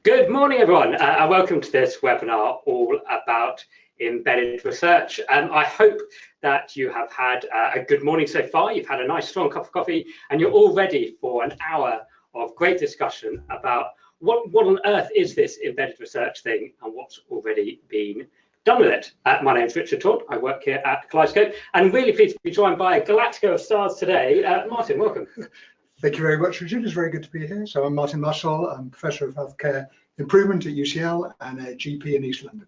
Good morning, everyone, and welcome to this webinar all about embedded research. I hope that you have had a good morning so far. You've had a nice strong cup of coffee and you're all ready for an hour of great discussion about what on earth is this embedded research thing and what's already been done with it. My name is Richard Todd. I work here at Kaleidoscope and really pleased to be joined by a Galactica of stars today. Martin, welcome. Thank you very much, Richard. It's very good to be here. So I'm Martin Marshall. I'm Professor of Healthcare Improvement at UCL and a GP in East London.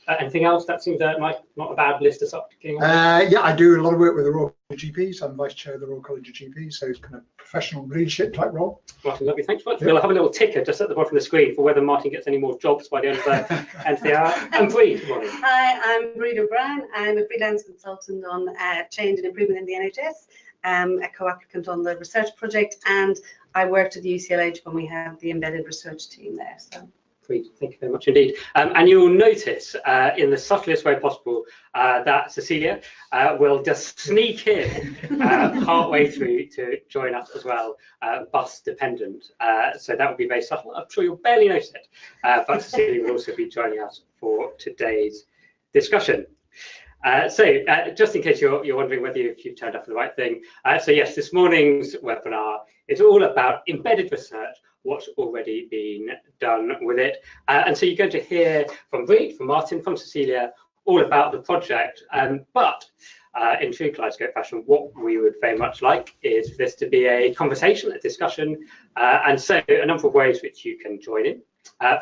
Anything else? That seems like not a bad list to start kicking on. Yeah, I do a lot of work with the Royal College of GPs. I'm Vice Chair of the Royal College of GPs, so it's kind of professional leadership type role. Martin, lovely. Thanks much. We'll have a little ticker just at the bottom of the screen for whether Martin gets any more jobs by the end of the hour. And Bree, good morning. Hi, I'm Bree O'Brien. I'm a freelance consultant on change and improvement in the NHS, a co-applicant on the research project, and I worked at the UCLH when we have the embedded research team there. So. Great, thank you very much indeed. And you'll notice in the subtlest way possible that Cecilia will just sneak in partway through to join us as well, bus dependent. So that will be very subtle. I'm sure you'll barely notice it, but Cecilia will also be joining us for today's discussion. So just in case you're wondering whether you've turned up for the right thing, so yes, this morning's webinar is all about embedded research, what's already been done with it. And so you're going to hear from Bree, from Martin, from Cecilia, all about the project. But in true Kaleidoscope fashion, what we would very much like is this to be a conversation, a discussion, and so a number of ways which you can join in.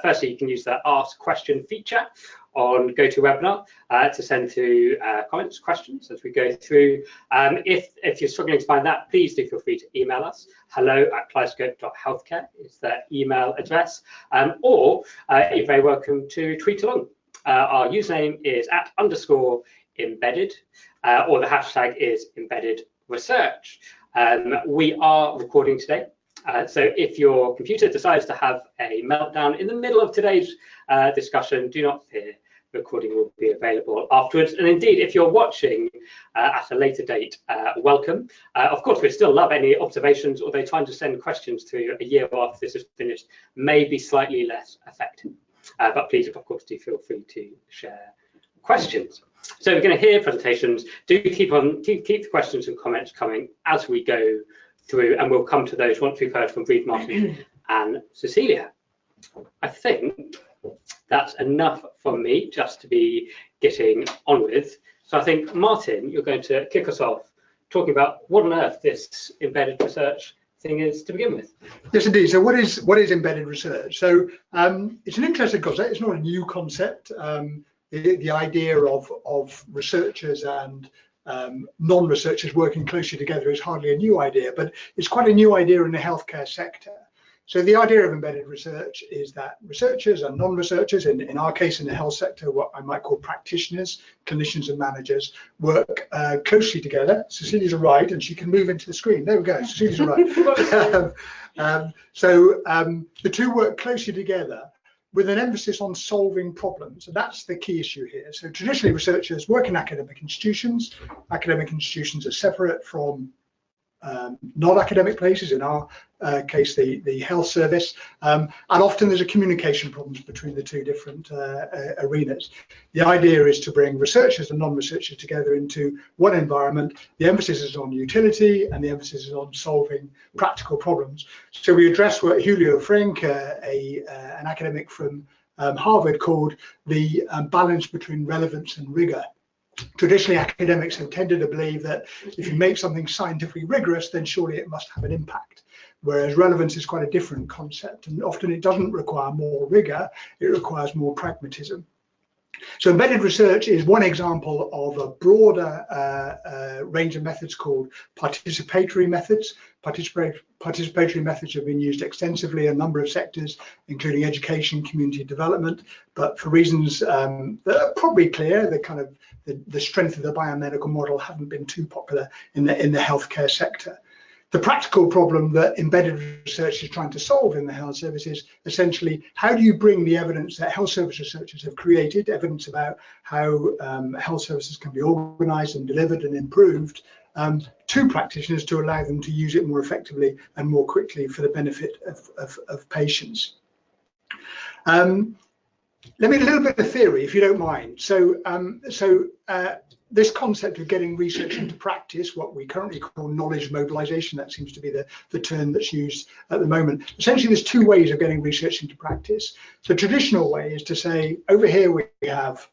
Firstly, you can use the Ask Question feature on GoToWebinar to send through comments, questions as we go through. If you're struggling to find that, please do feel free to email us. hello@kaleidoscope.healthcare is the email address, or you're very welcome to tweet along. Our username is @_embedded, or the hashtag is embedded research. We are recording today. So if your computer decides to have a meltdown in the middle of today's discussion, do not fear, the recording will be available afterwards. And indeed, if you're watching at a later date, welcome. Of course, we still love any observations, although trying to send questions through a year after this is finished may be slightly less effective. But please, of course, do feel free to share questions. So we're going to hear presentations. Do keep the questions and comments coming as we go through, and we'll come to those once we've heard from Bree, Martin and Cecilia. I think that's enough from me just to be getting on with. So I think, Martin, you're going to kick us off talking about what on earth this embedded research thing is to begin with. Yes, indeed. So what is embedded research? So it's an interesting concept. It's not a new concept. The idea of researchers and non-researchers working closely together is hardly a new idea, but it's quite a new idea in the healthcare sector. So the idea of embedded research is that researchers and non-researchers, in our case in the health sector, what I might call practitioners, clinicians and managers, work closely together. Cecilia's right, and she can move into the screen. There we go, Cecilia's right. So the two work closely together with an emphasis on solving problems, and that's the key issue here. So traditionally, researchers work in academic institutions. Academic institutions are separate from non-academic places, in our case the health service, and often there's a communication problems between the two different arenas. The idea is to bring researchers and non-researchers together into one environment. The emphasis is on utility and the emphasis is on solving practical problems. So we address what Julio Frenk, an academic from Harvard, called the balance between relevance and rigor. Traditionally, academics have tended to believe that if you make something scientifically rigorous, then surely it must have an impact. Whereas relevance is quite a different concept, and often it doesn't require more rigor, it requires more pragmatism. So embedded research is one example of a broader range of methods called participatory methods. Participatory methods have been used extensively in a number of sectors, including education, community development, but for reasons that are probably clear, the strength of the biomedical model haven't been too popular in the healthcare sector. The practical problem that embedded research is trying to solve in the health service is essentially, how do you bring the evidence that health service researchers have created, evidence about how health services can be organized and delivered and improved, to practitioners to allow them to use it more effectively and more quickly for the benefit of patients. Let me a little bit of theory, if you don't mind. So, this concept of getting research into practice, what we currently call knowledge mobilization, that seems to be the term that's used at the moment. Essentially, there's two ways of getting research into practice. The traditional way is to say, over here we have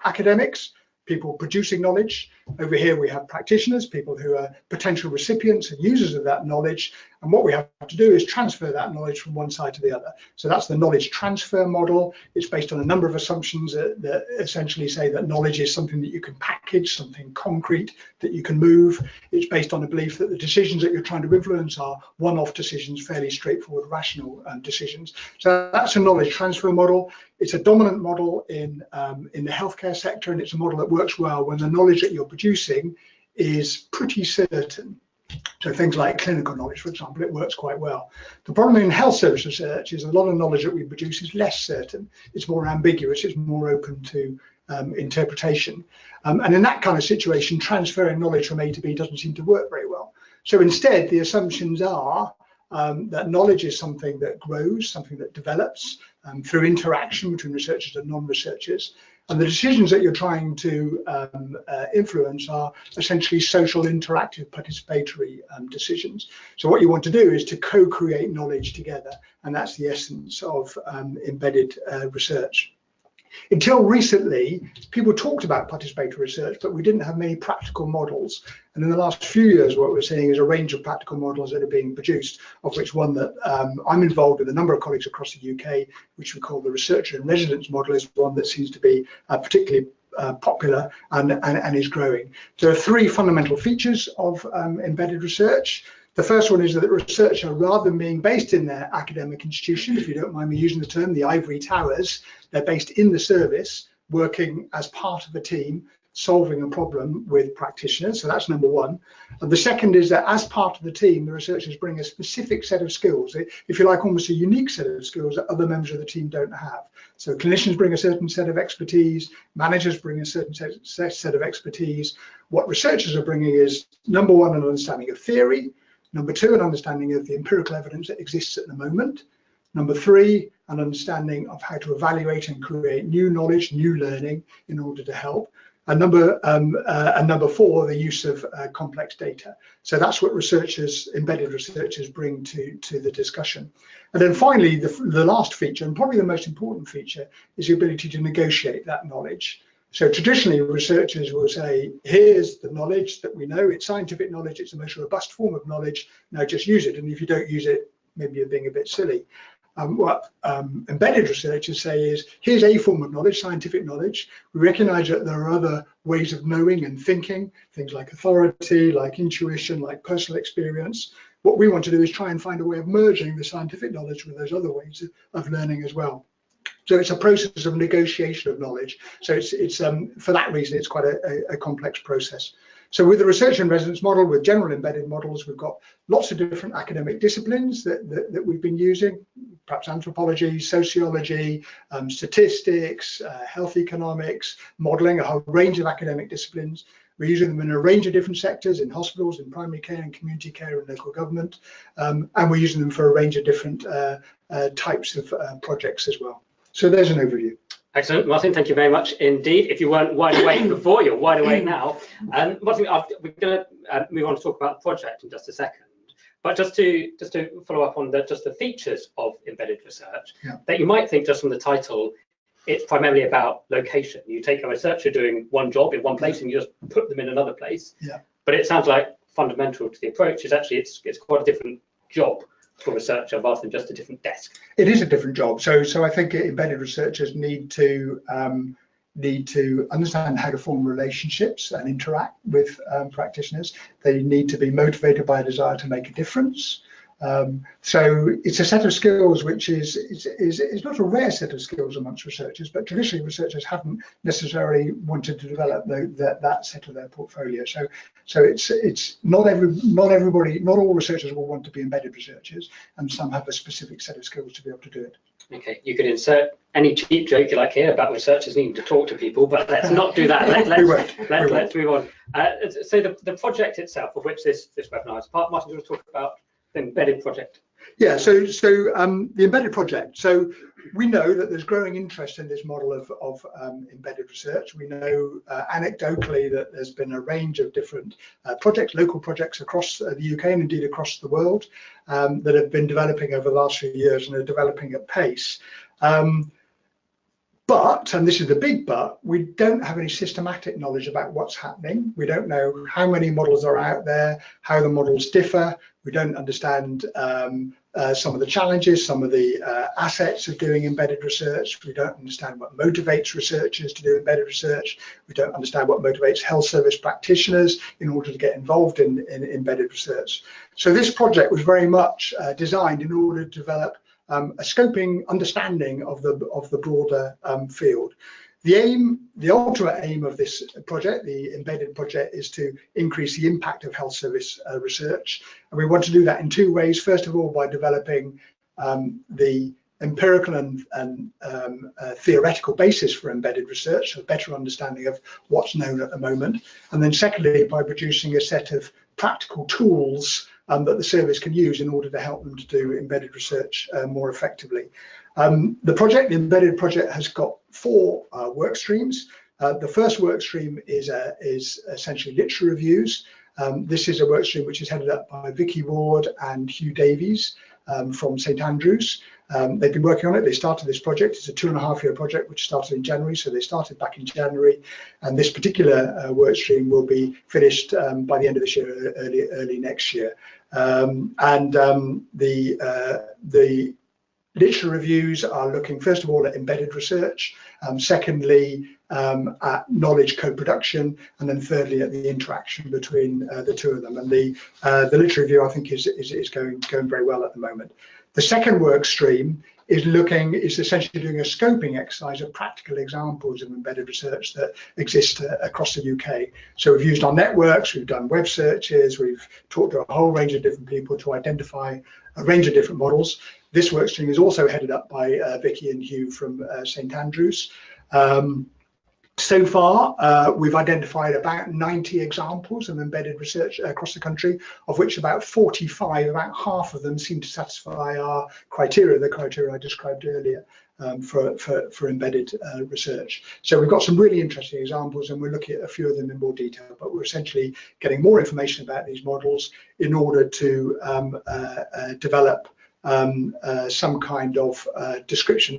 academics, people producing knowledge. Over here we have practitioners, people who are potential recipients and users of that knowledge. And what we have to do is transfer that knowledge from one side to the other. So that's the knowledge transfer model. It's based on a number of assumptions that essentially say that knowledge is something that you can package, something concrete that you can move. It's based on a belief that the decisions that you're trying to influence are one-off decisions, fairly straightforward, rational decisions. So that's a knowledge transfer model. It's a dominant model in the healthcare sector, and it's a model that works well when the knowledge that you're producing is pretty certain. So things like clinical knowledge, for example, it works quite well. The problem in health service research is a lot of knowledge that we produce is less certain. It's more ambiguous, it's more open to interpretation. And in that kind of situation, transferring knowledge from A to B doesn't seem to work very well. So instead, the assumptions are that knowledge is something that grows, something that develops through interaction between researchers and non-researchers. And the decisions that you're trying to influence are essentially social, interactive, participatory decisions. So what you want to do is to co-create knowledge together, and that's the essence of embedded research. Until recently, people talked about participatory research, but we didn't have many practical models. And in the last few years, what we're seeing is a range of practical models that are being produced, of which one that I'm involved with a number of colleagues across the UK, which we call the researcher in residence model, is one that seems to be particularly popular and is growing. There are three fundamental features of embedded research. The first one is that the researcher, rather than being based in their academic institution, if you don't mind me using the term, the ivory towers, they're based in the service, working as part of a team, solving a problem with practitioners. So that's number one. And the second is that as part of the team, the researchers bring a specific set of skills, if you like, almost a unique set of skills that other members of the team don't have. So clinicians bring a certain set of expertise, managers bring a certain set of expertise. What researchers are bringing is, number one, an understanding of theory. Number two, an understanding of the empirical evidence that exists at the moment. Number three, an understanding of how to evaluate and create new knowledge, new learning in order to help. And number four, the use of complex data. So that's what researchers, embedded researchers, bring to the discussion. And then finally, the last feature, and probably the most important feature, is the ability to negotiate that knowledge. So traditionally, researchers will say, here's the knowledge that we know, it's scientific knowledge, it's the most robust form of knowledge, now just use it. And if you don't use it, maybe you're being a bit silly. What embedded researchers say is, here's a form of knowledge, scientific knowledge. We recognize that there are other ways of knowing and thinking, things like authority, like intuition, like personal experience. What we want to do is try and find a way of merging the scientific knowledge with those other ways of learning as well. So it's a process of negotiation of knowledge. So it's for that reason, it's quite a complex process. So with the research and residence model, with general embedded models, we've got lots of different academic disciplines that we've been using, perhaps anthropology, sociology, statistics, health economics, modeling, a whole range of academic disciplines. We're using them in a range of different sectors, in hospitals, in primary care and community care and local government. And we're using them for a range of different types of projects as well. So there's an overview. Excellent, Martin. Thank you very much indeed. If you weren't wide awake before, you're wide awake now. Martin, we're going to move on to talk about the project in just a second. But just to follow up on just the features of embedded research, that you might think just from the title, it's primarily about location. You take a researcher doing one job in one place and you just put them in another place. Yeah. But it sounds like fundamental to the approach is actually it's quite a different job for a researcher rather than just a different desk. It is a different job. So I think embedded researchers need to understand how to form relationships and interact with practitioners. They need to be motivated by a desire to make a difference. So it's a set of skills which is not a rare set of skills amongst researchers, but traditionally researchers haven't necessarily wanted to develop that set of their portfolio. So it's not everybody, not all researchers will want to be embedded researchers, and some have a specific set of skills to be able to do it. Okay, you could insert any cheap joke you like here about researchers needing to talk to people, but let's not do that. Let's move on. So the project itself, of which this webinar is part, Martin, do you want to talk about the embedded project? Yeah, so the embedded project. So we know that there's growing interest in this model of embedded research. We know anecdotally that there's been a range of different projects, local projects across the UK and indeed across the world that have been developing over the last few years and are developing at pace. But, and this is the big but, we don't have any systematic knowledge about what's happening. We don't know how many models are out there, how the models differ. We don't understand some of the challenges, some of the assets of doing embedded research. We don't understand what motivates researchers to do embedded research. We don't understand what motivates health service practitioners in order to get involved in embedded research. So this project was very much designed in order to develop a scoping understanding of the broader field. The ultimate aim of this project, the embedded project, is to increase the impact of health service research. And we want to do that in two ways. First of all, by developing the empirical and theoretical basis for embedded research, a better understanding of what's known at the moment. And then secondly, by producing a set of practical tools that the service can use in order to help them to do embedded research more effectively. The embedded project has got four work streams. The first work stream is essentially literature reviews. This is a work stream which is headed up by Vicky Ward and Hugh Davies from St Andrews. They've been working on it. They started this project. It's a 2.5-year project which started in January, so they started back in January, and this particular work stream will be finished by the end of this year, early next year. The literature reviews are looking first of all at embedded research, secondly at knowledge co-production, and then thirdly at the interaction between the two of them. And the literature review, I think, is going very well at the moment. The second work stream is essentially doing a scoping exercise of practical examples of embedded research that exist across the UK. So we've used our networks, we've done web searches, we've talked to a whole range of different people to identify a range of different models. This work stream is also headed up by Vicky and Hugh from St Andrews. So far, we've identified about 90 examples of embedded research across the country, of which about 45, about half of them, seem to satisfy our criteria, the criteria I described earlier for embedded research. So we've got some really interesting examples, and we're looking at a few of them in more detail, but we're essentially getting more information about these models in order to develop some kind of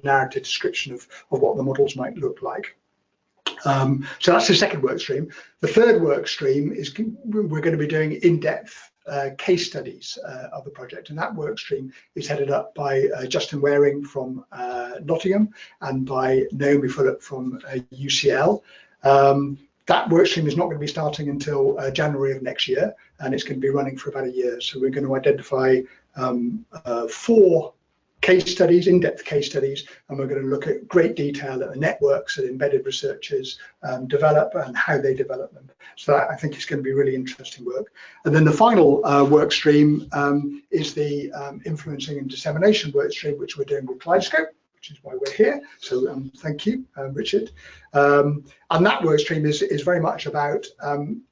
narrative description of what the models might look like. So that's the second work stream. The third work stream is we're going to be doing in-depth case studies of the project, and that work stream is headed up by Justin Waring from Nottingham and by Naomi Phillip from UCL. That work stream is not going to be starting until January of next year, and it's going to be running for about a year. So we're going to identify 4 case studies, in-depth case studies, and we're going to look at great detail at the networks that embedded researchers develop and how they develop them. So that, I think, is going to be really interesting work. And then the final work stream is the influencing and dissemination work stream, which we're doing with Kaleidoscope, which is why we're here. So thank you, Richard. And that work stream is very much about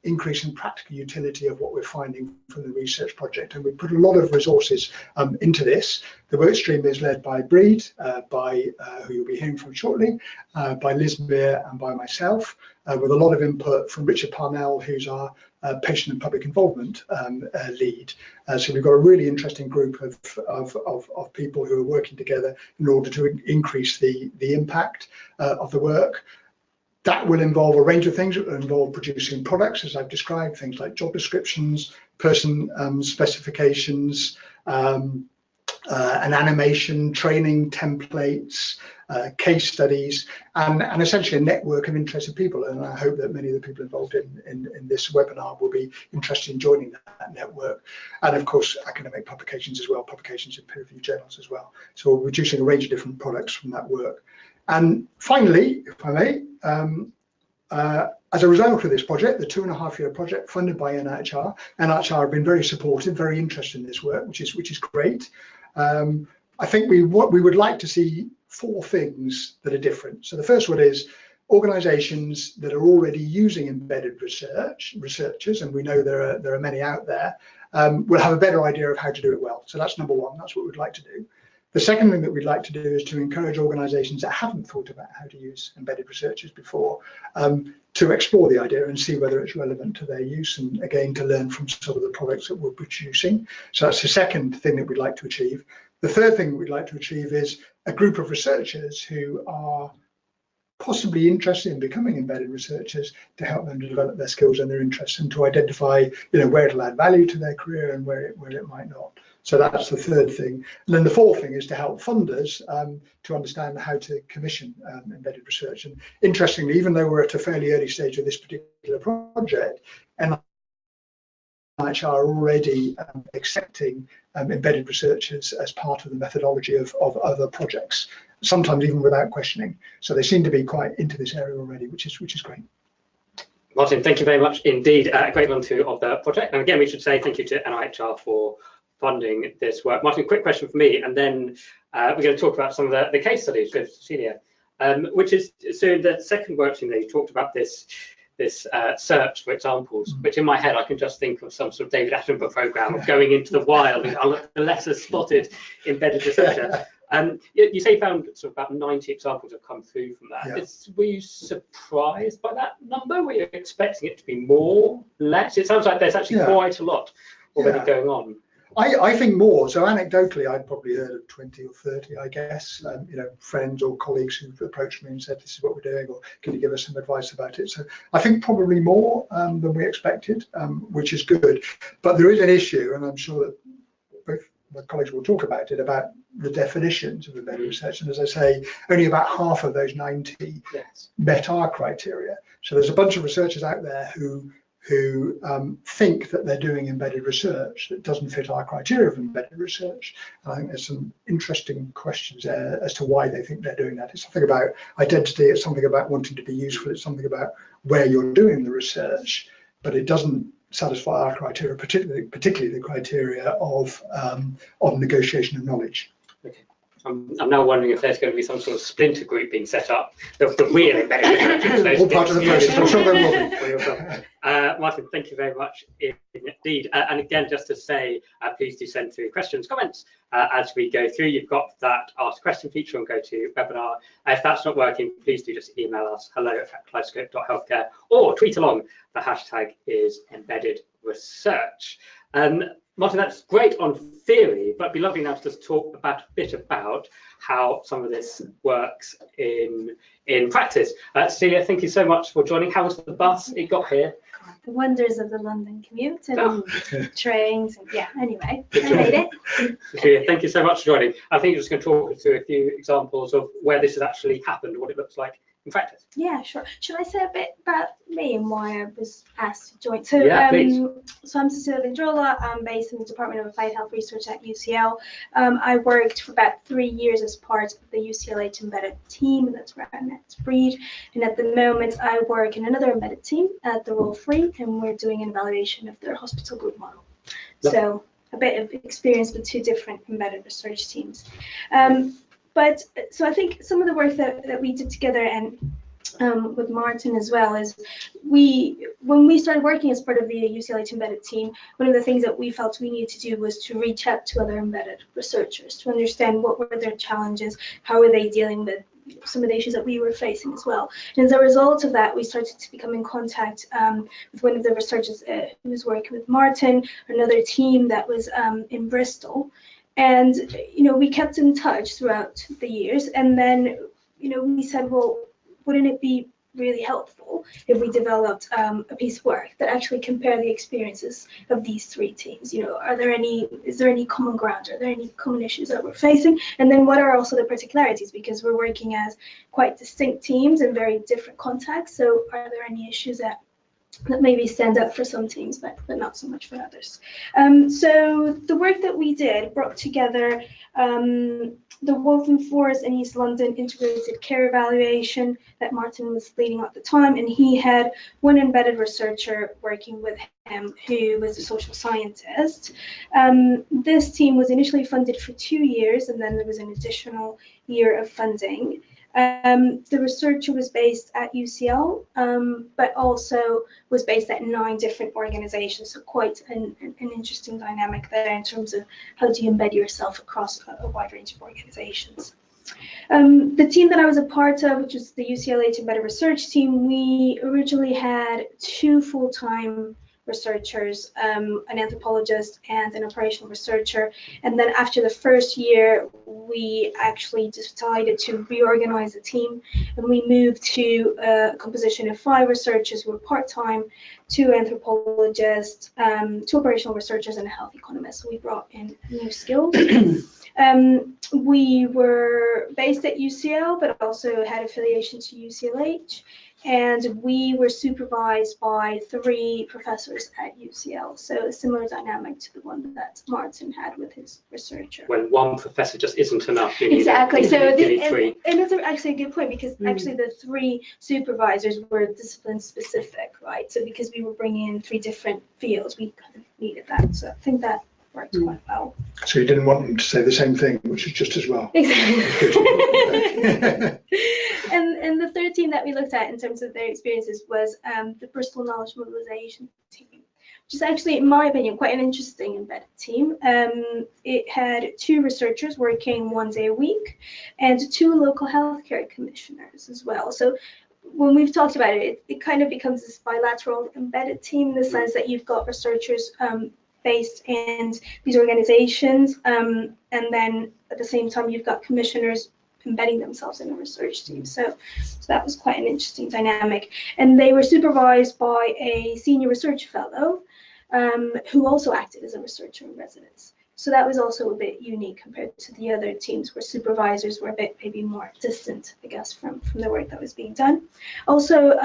increasing practical utility of what we're finding from the research project. And we put a lot of resources into this. The work stream is led by Breed, who you'll be hearing from shortly, by Liz Meir and by myself, with a lot of input from Richard Parnell, who's our patient and public involvement lead. So we've got a really interesting group of people who are working together in order to increase the impact of the work. That will involve a range of things. It will involve producing products, as I've described, things like job descriptions, person specifications, an animation, training templates, case studies, and essentially a network of interested people. And I hope that many of the people involved in this webinar will be interested in joining that network. And of course, academic publications as well, publications in peer-reviewed journals as well. So we're producing a range of different products from that work. And finally, if I may, as a result of this project, the 2.5-year project funded by NIHR have been very supportive, very interested in this work, which is great. I think we would like to see 4 things that are different. So the first one is organizations that are already using embedded researchers, and we know there are many out there, will have a better idea of how to do it well. So that's number one. That's what we'd like to do. The second thing that we'd like to do is to encourage organisations that haven't thought about how to use embedded researchers before to explore the idea and see whether it's relevant to their use, and again to learn from some of the products that we're producing. So that's the second thing that we'd like to achieve. The third thing we'd like to achieve is a group of researchers who are possibly interested in becoming embedded researchers, to help them to develop their skills and their interests, and to identify, where it'll add value to their career and where it might not. So that's the third thing. And then the fourth thing is to help funders to understand how to commission embedded research. And interestingly, even though we're at a fairly early stage of this particular project, NIH are already accepting embedded researchers as part of the methodology of other projects, sometimes even without questioning. So they seem to be quite into this area already, which is great. Martin, thank you very much indeed. A great run through of the project. And again, we should say thank you to NIHR for funding this work. Martin, quick question for me, and then we're going to talk about some of the case studies with Cecilia, which is, so the second work stream there, you talked about this search for examples, which in my head I can just think of some sort of David Attenborough program of going into the wild and the lesser spotted embedded researcher. You say you found sort of about 90 examples have come through from that. Yeah. Were you surprised by that number? Were you expecting it to be more, less? It sounds like there's actually quite a lot already going on. I think more. So anecdotally, I'd probably heard of 20 or 30, I guess, friends or colleagues who've approached me and said, this is what we're doing, or can you give us some advice about it? So I think probably more than we expected, which is good. But there is an issue, and I'm sure that both my colleagues will talk about it, about the definitions of embedded research. And as I say, only about half of those 90 met our criteria. So there's a bunch of researchers out there who think that they're doing embedded research that doesn't fit our criteria of embedded research. And I think there's some interesting questions there as to why they think they're doing that. It's something about identity, it's something about wanting to be useful, it's something about where you're doing the research, but it doesn't satisfy our criteria, particularly the criteria of negotiation of knowledge. Okay. I'm now wondering if there's going to be some sort of splinter group being set up, the real embedded researchers. All part of the process. I'm sure there will be. Martin, thank you very much indeed. And again, just to say, please do send through questions, comments as we go through. You've got that Ask a Question feature on GoToWebinar. If that's not working, please do just email us hello@kaleidoscope.healthcare, or tweet along. The hashtag is embedded research. Martin, that's great on theory, but it'd be lovely now to just talk a bit about how some of this works in practice. Cecilia, thank you so much for joining. How was the bus? It got here. The wonders of the London commute and trains. And anyway, I made it. Cecilia, thank you so much for joining. I think you're just going to talk us through a few examples of where this has actually happened, what it looks like in practice. Yeah, sure. Should I say a bit about me and why I was asked to join? So, so I'm Cecilia Vendrola. I'm based in the Department of Applied Health Research at UCL. I worked for about 3 years as part of the UCLH embedded team, and that's where I met Breed. And at the moment, I work in another embedded team at the Royal Free, and we're doing an evaluation of their hospital group model. So a bit of experience with 2 different embedded research teams. But so I think some of the work that we did together and with Martin as well is when we started working as part of the UCLH embedded team, one of the things that we felt we needed to do was to reach out to other embedded researchers to understand what were their challenges, how were they dealing with some of the issues that we were facing as well. And as a result of that, we started to become in contact with one of the researchers who was working with Martin, another team that was in Bristol. And, we kept in touch throughout the years. And then, we said, well, wouldn't it be really helpful if we developed a piece of work that actually compared the experiences of these 3 teams? Is there any common ground? Are there any common issues that we're facing? And then what are also the particularities? Because we're working as quite distinct teams in very different contexts. So are there any issues that maybe stand out for some teams, but not so much for others? So the work that we did brought together the Waltham Forest and East London integrated care evaluation that Martin was leading at the time, and he had one embedded researcher working with him who was a social scientist. This team was initially funded for 2 years, and then there was an additional year of funding. The researcher was based at UCL, but also was based at 9 different organizations, so quite an interesting dynamic there in terms of how do you embed yourself across a wide range of organizations. The team that I was a part of, which was the UCLH Embedded Research Team, we originally had 2 full-time researchers, an anthropologist and an operational researcher. And then after the first year, we actually decided to reorganize the team, and we moved to a composition of 5 researchers who were part-time, 2 anthropologists, 2 operational researchers, and a health economist. So we brought in new skills. We were based at UCL, but also had affiliation to UCLH. And we were supervised by 3 professors at UCL, so a similar dynamic to the one that Martin had with his researcher. When one professor just isn't enough, you need exactly. So you need 3. And that's actually a good point, because actually the 3 supervisors were discipline specific, right? So because we were bringing in 3 different fields, we kind of needed that. So I think that worked quite well. So you didn't want them to say the same thing, which is just as well. Exactly. And the third team that we looked at in terms of their experiences was the Bristol Knowledge Mobilization team, which is actually, in my opinion, quite an interesting embedded team. It had 2 researchers working 1 day a week and 2 local healthcare commissioners as well. So when we've talked about it, it kind of becomes this bilateral embedded team in the sense that you've got researchers based in these organizations, and then at the same time you've got commissioners embedding themselves in a research team. So that was quite an interesting dynamic. And they were supervised by a senior research fellow who also acted as a researcher in residence. So that was also a bit unique compared to the other teams where supervisors were a bit maybe more distant, I guess, from the work that was being done. Also,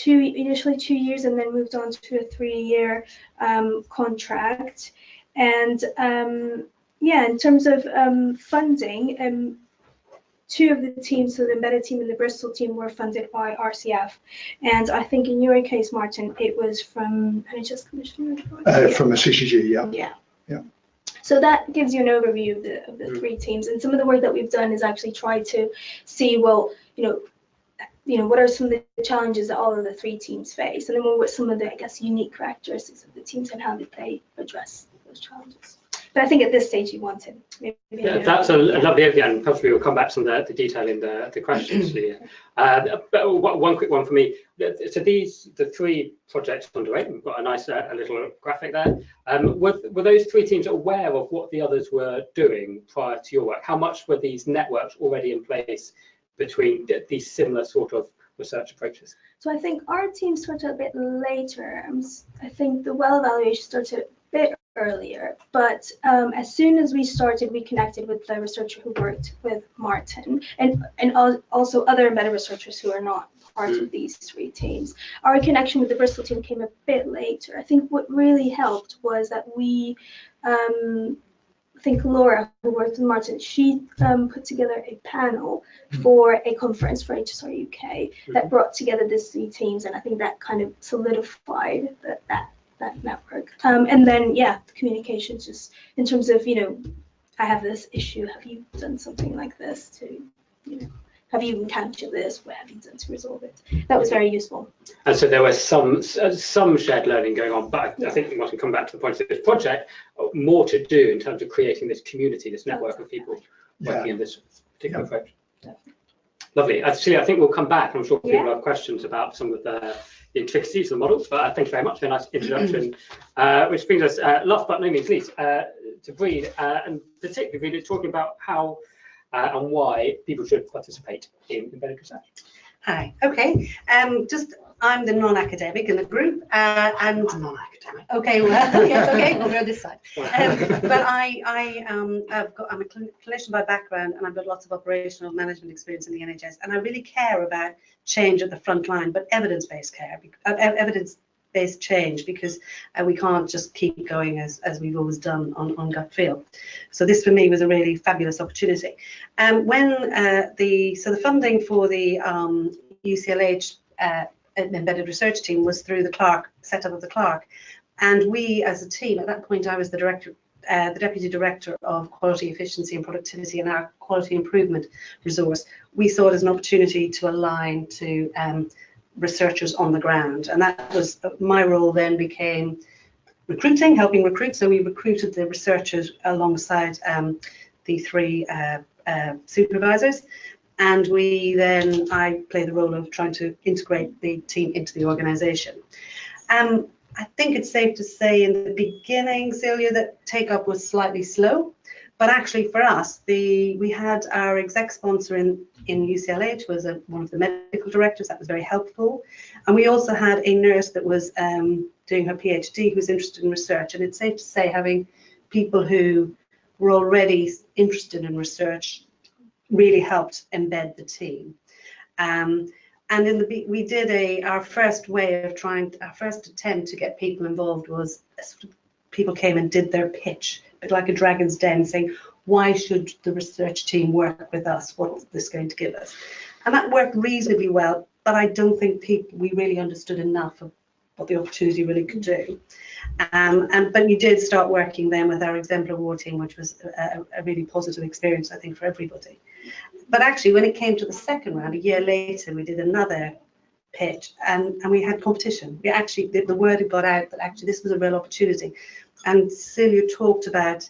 initially 2 years and then moved on to a 3-year contract. And yeah, in terms of funding, 2 of the teams, so the embedded team and the Bristol team, were funded by RCF. And I think in your case, Martin, it was from NHS Commissioner? From a CCG, yeah. Yeah. Yeah. So that gives you an overview of the 3 teams. And some of the work that we've done is actually try to see, well, you know, what are some of the challenges that all of the 3 teams face? And then what were some of the, I guess, unique characteristics of the teams and how did they address those challenges? But I think at this stage you wanted. Yeah, that's a lovely overview, and possibly we'll come back to some of the detail in the questions. But one quick one for me. So the 3 projects underway, we've got a nice a little graphic there. Were those 3 teams aware of what the others were doing prior to your work? How much were these networks already in place between these similar sort of research approaches? So I think our team started a bit later. I think the well evaluation started a bit earlier, but as soon as we started, we connected with the researcher who worked with Martin and also other embedded researchers who are not part of these 3 teams. Our connection with the Bristol team came a bit later. I think what really helped was that we, I think Laura, who worked with Martin, she put together a panel for a conference for HSR UK that brought together these 3 teams, and I think that kind of solidified that network. And then, yeah, the communication, just in terms of, you know, I have this issue, have you done something like this to, you know, have you encountered this, what have you done to resolve it? That was very useful. And so there was some shared learning going on, but I think we must come back to the point of this project, more to do in terms of creating this community, this network of people working in this particular approach. Definitely. Lovely. Actually, I think we'll come back. I'm sure people have questions about some of the intricacies of the models, but thank you very much for a nice introduction, which brings us, last but no means least, to Breed, and particularly really talking about how and why people should participate in embedded research. Hi, okay. I'm the non-academic in the group, and I'm non-academic. Okay, well, yes, okay, well, we're on this side. But I'm a clinician by background, and I've got lots of operational management experience in the NHS, and I really care about change at the front line, but evidence-based care, evidence-based change, because we can't just keep going as we've always done on gut feel. So this for me was a really fabulous opportunity. When the funding for the UCLH embedded research team was through the Clark setup of the Clark, and we as a team, at that point I was the director the Deputy Director of Quality, Efficiency and Productivity and our Quality Improvement resource, we saw it as an opportunity to align to researchers on the ground. And that was my role then became recruiting, helping recruit. So we recruited the researchers alongside the 3 supervisors. And I played the role of trying to integrate the team into the organisation. I think it's safe to say in the beginning, Celia, that take-up was slightly slow. But actually for us, we had our exec sponsor in UCLH was one of the medical directors. That was very helpful. And we also had a nurse that was doing her PhD who was interested in research. And it's safe to say having people who were already interested in research really helped embed the team. And we did our first attempt to get people involved was people came and did their pitch, a bit like a Dragon's Den, saying, why should the research team work with us? What's this going to give us? And that worked reasonably well, but I don't think we really understood enough of what the opportunity really could do. But we did start working then with our Exemplar Award team, which was a really positive experience, I think, for everybody. But actually, when it came to the second round, a year later, we did another pitch and we had competition. We actually, the word had got out that actually this was a real opportunity. And Celia talked about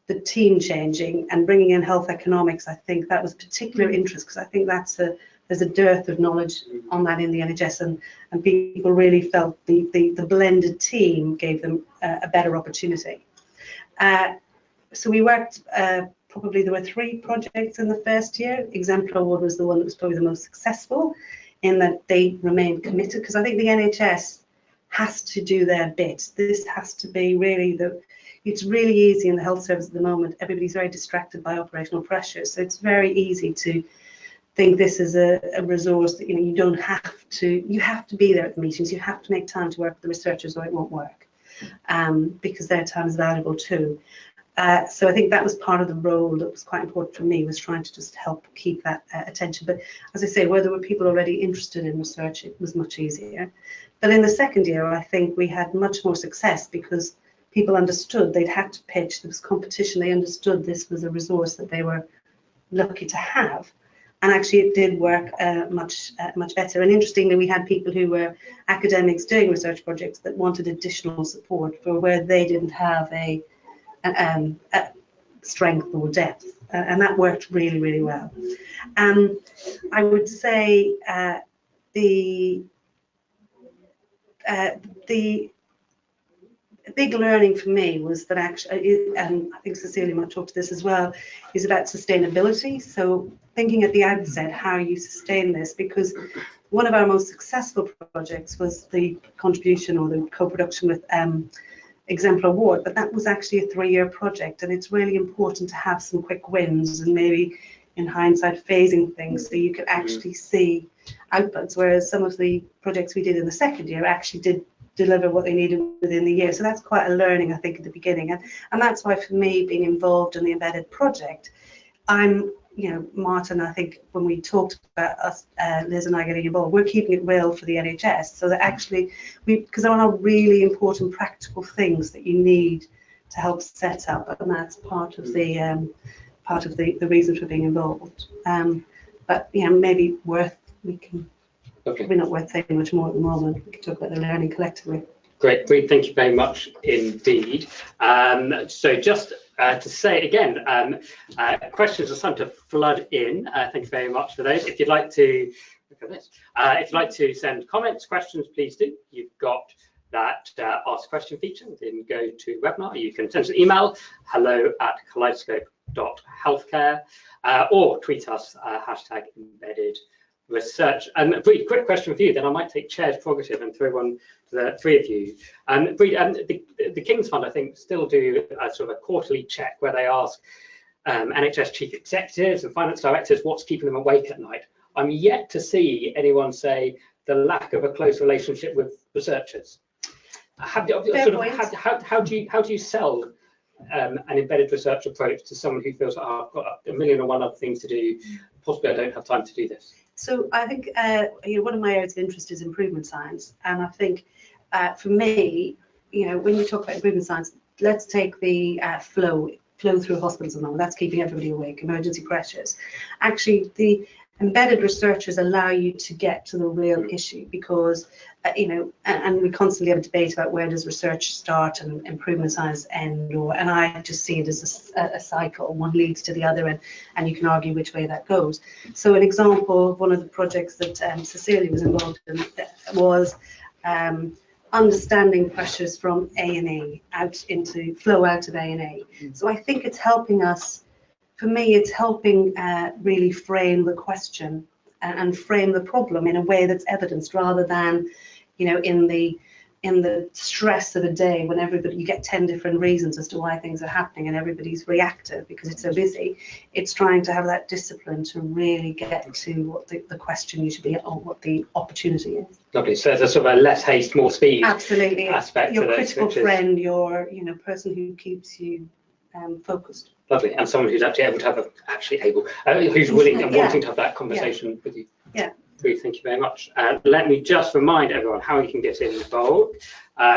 the team changing and bringing in health economics. I think that was particular interest because I think there's a dearth of knowledge on that in the NHS, and people really felt the blended team gave them a better opportunity. So we worked, probably there were 3 projects in the first year. Exemplar Award was the one that was probably the most successful in that they remained committed, because I think the NHS has to do their bit. This has to be really it's really easy in the health service at the moment. Everybody's very distracted by operational pressures. So it's very easy to think this is a resource that, you don't have to, you have to be there at the meetings. You have to make time to work with the researchers or it won't work, because their time is valuable too. So I think that was part of the role that was quite important for me, was trying to just help keep that attention. But as I say, where there were people already interested in research, it was much easier. But in the second year, I think we had much more success because people understood they'd had to pitch. There was competition. They understood this was a resource that they were lucky to have. And actually it did work much better. And interestingly, we had people who were academics doing research projects that wanted additional support for where they didn't have a strength or depth, and that worked really, really well. I would say the big learning for me was that actually, and I think Cecilia might talk to this as well, is about sustainability. So thinking at the outset how you sustain this, because one of our most successful projects was the contribution or the co-production with Exemplar Award, but that was actually a 3-year project, and it's really important to have some quick wins and maybe in hindsight phasing things so you could actually see outputs, whereas some of the projects we did in the second year actually did deliver what they needed within the year. So that's quite a learning, I think, at the beginning, and that's why for me, being involved in the embedded project, Martin, I think when we talked about us, Liz and I getting involved, we're keeping it real for the NHS, so that actually because there are really important practical things that you need to help set up, and that's part of the reason for being involved. But maybe probably not worth saying much more at the moment. We can talk about the learning collectively. Great, Breed, thank you very much indeed. So just to say again, questions are starting to flood in. Thank you very much for those. If you'd like to, look at this. If you'd like to send comments, questions, please do. You've got that ask a question feature. Then go to webinar. You can send an email, hello@kaleidoscope.healthcare, or tweet us, #embeddedresearch. And Breed, quick question for you, then I might take chair's prerogative and throw one to the 3 of you. Breed, the King's Fund, I think, still do a sort of a quarterly check where they ask NHS chief executives and finance directors what's keeping them awake at night. I'm yet to see anyone say the lack of a close relationship with researchers. How do you sell an embedded research approach to someone who feels like, oh, I've got a million and one other things to do, possibly I don't have time to do this? So I think one of my areas of interest is improvement science, and I think for me, when you talk about improvement science, let's take the flow through hospitals at the moment. That's keeping everybody awake, emergency pressures. Actually, the embedded researchers allow you to get to the real issue, because and we constantly have a debate about where does research start and improvement science end, and I just see it as a cycle. One leads to the other, and you can argue which way that goes. So an example of one of the projects that Cecilia was involved in was understanding pressures from A&E flow out of A&E. So I think it's helping us. For me, it's helping really frame the question and frame the problem in a way that's evidenced, rather than, in the stress of a day when you get 10 different reasons as to why things are happening and everybody's reactive because it's so busy. It's trying to have that discipline to really get to what the question you should be, or what the opportunity is. Lovely. So there's a sort of a less haste, more speed. Absolutely. Aspect your to critical friend, your person who keeps you focused. Lovely, and someone who's actually able to have who's willing and wanting to have that conversation with you. Yeah. Thank you very much. Let me just remind everyone how you can get involved.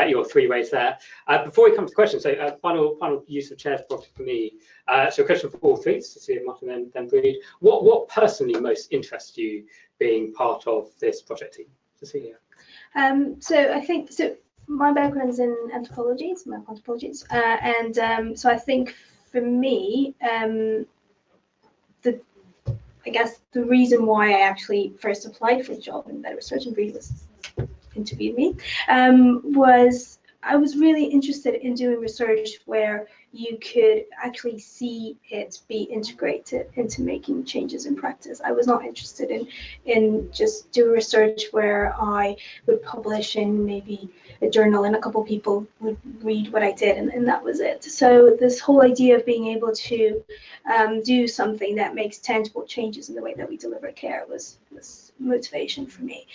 Your 3 ways there. Before we come to questions, so final use of chairs property for me. So question for all 3, Cecilia, Martin, then Breed. What personally most interests you being part of this project team, Cecilia? So I think my background's in anthropology, and so I think for me, I guess the reason why I actually first applied for a job in embedded research, and Breed interviewed me, was I was really interested in doing research where you could actually see it be integrated into making changes in practice. I was not interested in just doing research where I would publish in maybe a journal and a couple people would read what I did, and that was it. So this whole idea of being able to do something that makes tangible changes in the way that we deliver care was motivation for me.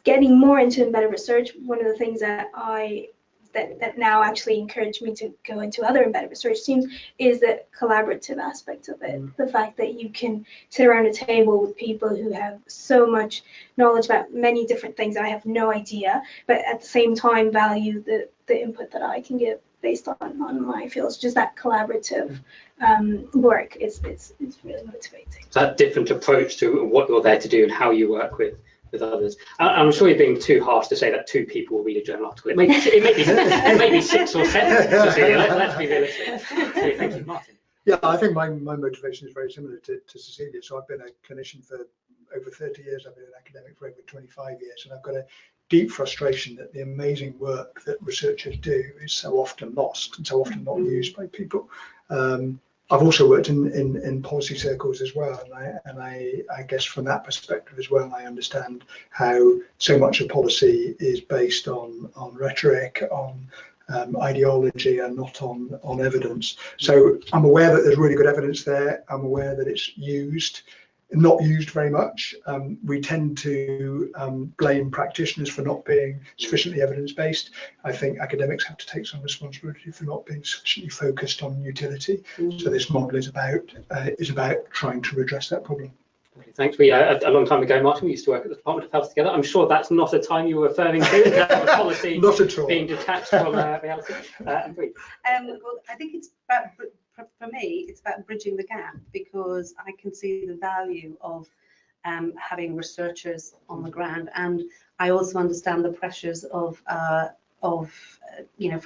Getting more into embedded research, one of the things that now actually encouraged me to go into other embedded research teams is the collaborative aspect of it. The fact that you can sit around a table with people who have so much knowledge about many different things that I have no idea, but at the same time value the input that I can give based on my fields. Just that collaborative work is really motivating. That different approach to what you're there to do and how you work with others. I'm sure you're being too harsh to say that 2 people will read a journal article. It may be 6 or 7. Cecilia, let's be realistic. Thank you, Martin. Yeah, I think my motivation is very similar to Cecilia. So I've been a clinician for over 30 years. I've been an academic for over 25 years, and I've got a deep frustration that the amazing work that researchers do is so often lost and so often not used by people. I've also worked in policy circles as well, and I guess from that perspective as well, I understand how so much of policy is based on rhetoric, on ideology, and not on evidence. So I'm aware that there's really good evidence there. I'm aware that it's not used very much. We tend to blame practitioners for not being sufficiently evidence-based. I think academics have to take some responsibility for not being sufficiently focused on utility. So this model is about trying to redress that problem. Okay, thanks. A long time ago, Martin, we used to work at the Department of Health together. I'm sure that's not a time you were referring to, that policy not at all. Being detached from reality. Well, I think it's about, for me, it's about bridging the gap, because I can see the value of having researchers on the ground, and I also understand the pressures of for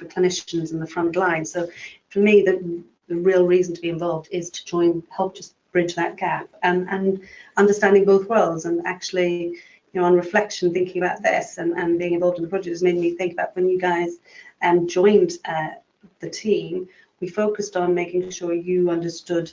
clinicians in the front line. So for me, the real reason to be involved is to help just bridge that gap and understanding both worlds. And actually, on reflection, thinking about this and being involved in the project has made me think about when you guys joined the team. We focused on making sure you understood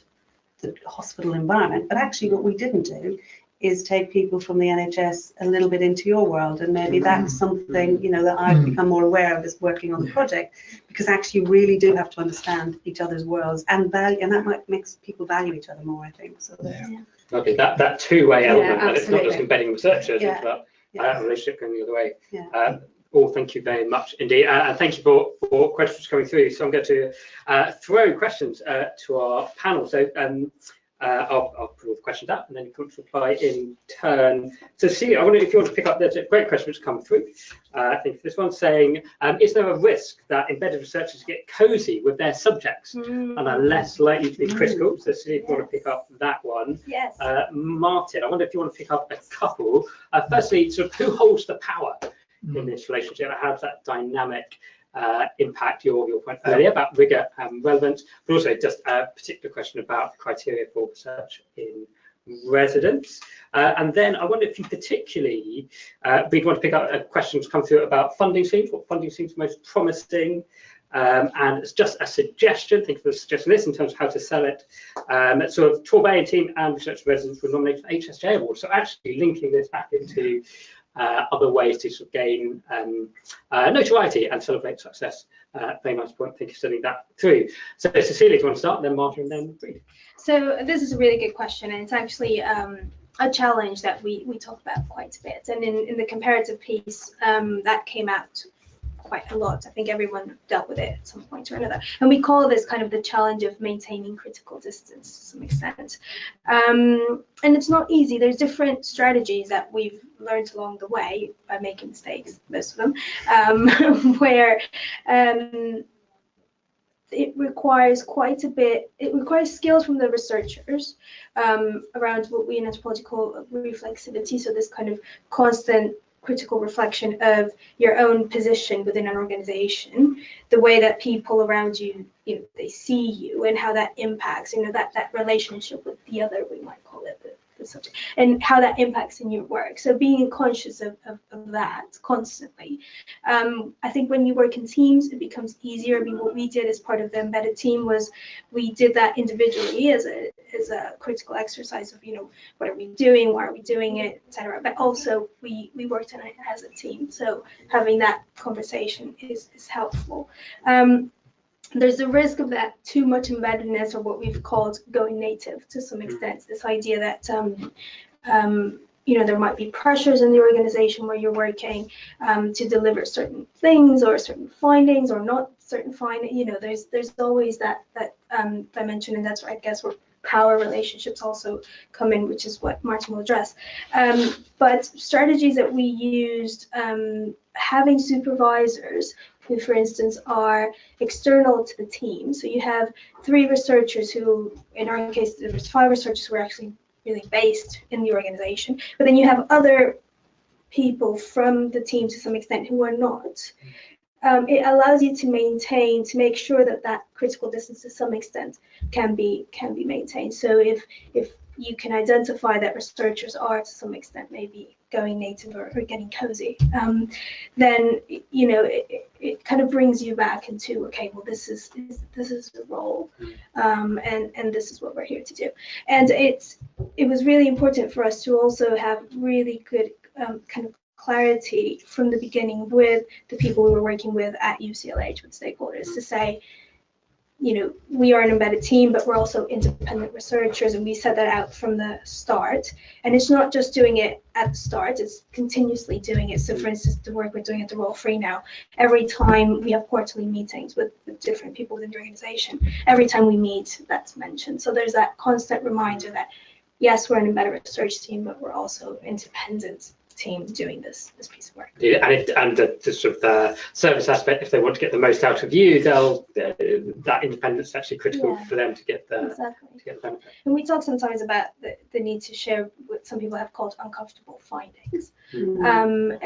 the hospital environment, but actually what we didn't do is take people from the NHS a little bit into your world, and maybe that's something that I've become more aware of as working on the project, because actually you really do have to understand each other's worlds and value, and that might makes people value each other more, I think. So Okay, that two-way element, and it's not just absolutely. embedding researchers into that relationship going the other way. Yeah. Thank you very much indeed, and thank you for questions coming through. So I'm going to throw questions to our panel. So I'll put all the questions up and then you can reply in turn. So Cecilia, I wonder if you want to pick up, there's a great question which come through. I think this one's saying, is there a risk that embedded researchers get cozy with their subjects and are less likely to be critical? So Cecilia, if you want to pick up that one. Yes. Martin, I wonder if you want to pick up a couple. Firstly, sort of who holds the power in this relationship? How does that dynamic impact your point earlier about rigor and relevance, but also just a particular question about the criteria for research in residence. And then I wonder if you particularly, we'd want to pick up a question to come through about funding schemes, what funding seems most promising, and it's just a suggestion, think of a suggestion this in terms of how to sell it. Sort of Torbay and team and research residents were nominated for HSJ Awards, so actually linking this back into other ways to sort of gain notoriety and celebrate success. Very nice point. Thank you for sending that through. So Cecilia, do you want to start? Then Martin, and then Reid. So this is a really good question, and it's actually a challenge that we talk about quite a bit. And in the comparative piece, that came out quite a lot. I think everyone dealt with it at some point or another. And we call this kind of the challenge of maintaining critical distance to some extent. And it's not easy. There's different strategies that we've learned along the way by making mistakes, most of them, where it requires quite a bit, it requires skills from the researchers around what we in anthropology call reflexivity, so this kind of constant critical reflection of your own position within an organization, the way that people around you, they see you, and how that impacts, that relationship with the other, we might call it the subject, and how that impacts in your work. So being conscious of that constantly. I think when you work in teams, it becomes easier. I mean, what we did as part of the embedded team was we did that individually as a critical exercise of, what are we doing, why are we doing it, etc. But also we worked on it as a team. So having that conversation is helpful. There's a risk of that too much embeddedness, or what we've called going native to some extent. This idea that there might be pressures in the organization where you're working to deliver certain things or certain findings or not certain findings. There's always that dimension, and that's where I guess where power relationships also come in, which is what Martin will address. But strategies that we used, having supervisors who, for instance, are external to the team. So you have 3 researchers who, in our case, there was 5 researchers who were actually really based in the organization, but then you have other people from the team to some extent who are not. It allows you to make sure that critical distance to some extent can be maintained. So if you can identify that researchers are to some extent maybe going native or getting cozy, then it kind of brings you back into, okay, well, this is the role, and this is what we're here to do. And it was really important for us to also have really good kind of clarity from the beginning with the people we were working with at UCLH, with stakeholders, to say, we are an embedded team, but we're also independent researchers, and we set that out from the start. And it's not just doing it at the start, it's continuously doing it. So for instance, the work we're doing at the Royal Free now, every time we have quarterly meetings with different people within the organization, every time we meet, that's mentioned. So there's that constant reminder that, yes, we're an embedded research team, but we're also independent team doing this piece of work. Yeah, and the sort of the service aspect, if they want to get the most out of you, that independence is actually critical for them to get the benefit. And we talk sometimes about the need to share what some people have called uncomfortable findings. And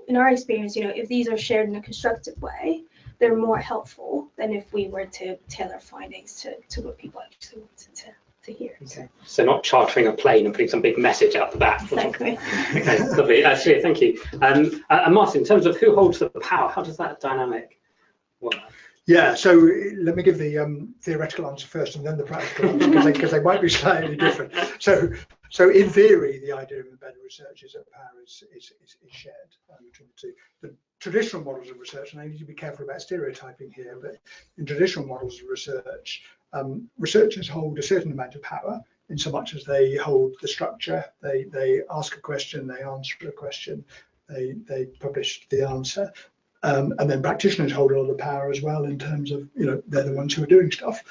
in our experience, if these are shared in a constructive way, they're more helpful than if we were to tailor findings to what people actually wanted to hear. Okay. So not chartering a plane and putting some big message out the back. Exactly. Okay, lovely. Celia, thank you. And Martin, in terms of who holds the power, how does that dynamic work? Yeah, so let me give the theoretical answer first and then the practical answer, because they might be slightly different. So in theory, the idea of embedded research is that power is shared between the two. The traditional models of research, and I need to be careful about stereotyping here, but in traditional models of research, researchers hold a certain amount of power in so much as they hold the structure, they ask a question, they answer a question, they publish the answer. And then practitioners hold a lot of power as well in terms of, they're the ones who are doing stuff.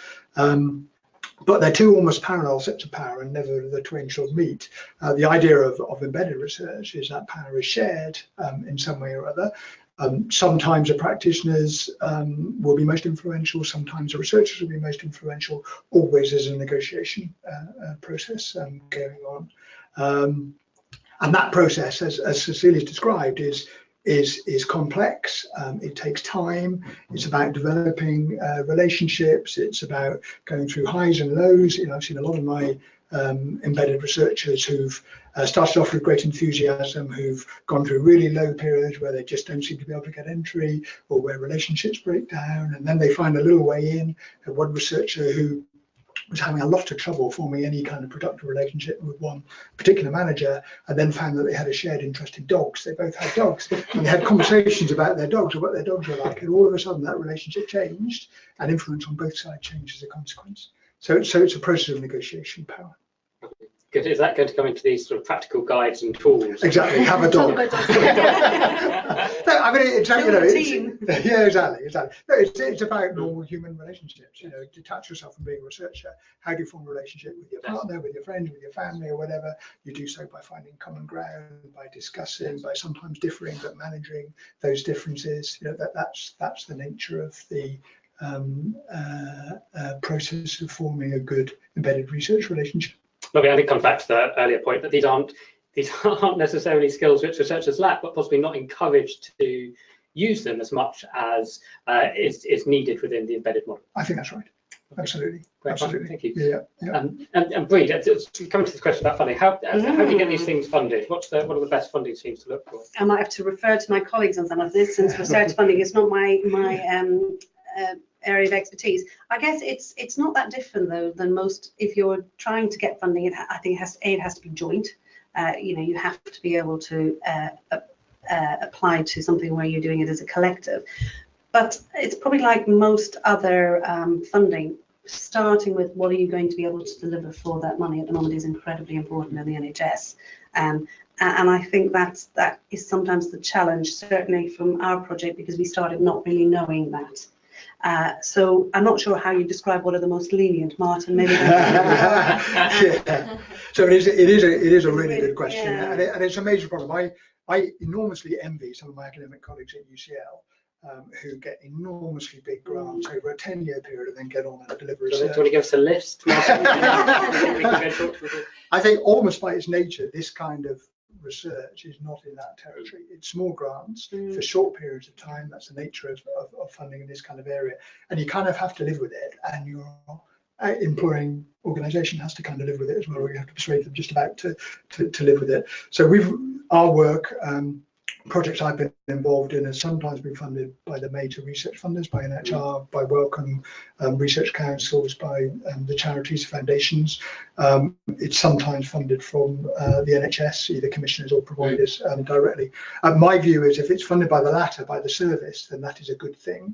but they're two almost parallel sets of power, and never the twain shall meet. The idea of embedded research is that power is shared in some way or other. Sometimes the practitioners will be most influential, sometimes the researchers will be most influential. Always there's a negotiation process going on. And that process, as Cecilia's described, is complex. It takes time. It's about developing relationships. It's about going through highs and lows. I've seen a lot of my embedded researchers who've started off with great enthusiasm, who've gone through really low periods where they just don't seem to be able to get entry, or where relationships break down, and then they find a little way in. One researcher who was having a lot of trouble forming any kind of productive relationship with one particular manager, and then found that they had a shared interest in dogs. They both had dogs, and they had conversations about their dogs, or what their dogs were like, and all of a sudden that relationship changed, and influence on both sides changed as a consequence. So it's a process of negotiation power. Good. Is that going to come into these sort of practical guides and tools? Exactly. Have a dog. No, I mean, it's yeah, exactly. No, it's about normal human relationships. Detach yourself from being a researcher. How do you form a relationship with your partner, with your friends, with your family, or whatever? You do so by finding common ground, by discussing, by sometimes differing, but managing those differences. That's the nature of the process of forming a good embedded research relationship. Lovely. I think it comes back to the earlier point that these aren't necessarily skills which researchers lack, but possibly not encouraged to use them as much as is needed within the embedded model. I think that's right. Absolutely. Great. Absolutely. Thank you. Yeah. And Breed, coming to this question about funding, how do you get these things funded? What are the best funding schemes to look for? I might have to refer to my colleagues on some of this, since research funding is not my area of expertise. I guess it's not that different though than most. If you're trying to get funding, I think it has to be joint. You have to be able to apply to something where you're doing it as a collective. But it's probably like most other funding, starting with what are you going to be able to deliver for that money at the moment is incredibly important in the NHS. And I think that is sometimes the challenge, certainly from our project, because we started not really knowing that. So I'm not sure how you describe what are the most lenient, Martin. Maybe. Yeah. So it is a really good question, and it's a major problem. I enormously envy some of my academic colleagues at UCL who get enormously big grants over a 10-year period and then get on and deliver research. Do you want to give us a list, Martin? I think almost by its nature, this kind of research is not in that territory. It's small grants for short periods of time. That's the nature of funding in this kind of area, and you kind of have to live with it, and your employing organisation has to kind of live with it as well, or you have to persuade them just about to live with it. So our work, projects I've been involved in, has sometimes been funded by the major research funders, by NHR, by Wellcome research councils, by the charities, foundations. It's sometimes funded from the NHS, either commissioners or providers directly. My view is if it's funded by the latter, by the service, then that is a good thing,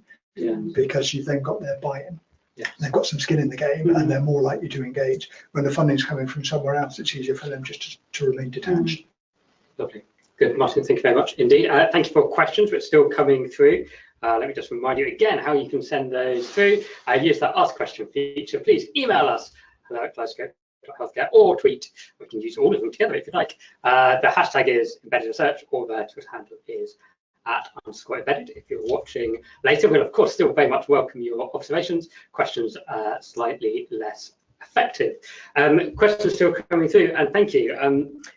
because you've then got their buy-in. Yeah. They've got some skin in the game, and they're more likely to engage. When the funding's coming from somewhere else, it's easier for them just to remain detached. Lovely. Good, Martin, thank you very much indeed. Thank you for questions, which are still coming through. Let me just remind you again how you can send those through. Use that Ask Question feature. Please email us, hello@glasgow.healthcare, or tweet. We can use all of them together if you like. The hashtag is embedded research, or the Twitter handle is @_embedded. If you're watching later, we'll of course still very much welcome your observations. Questions slightly less effective. Questions still coming through, and thank you.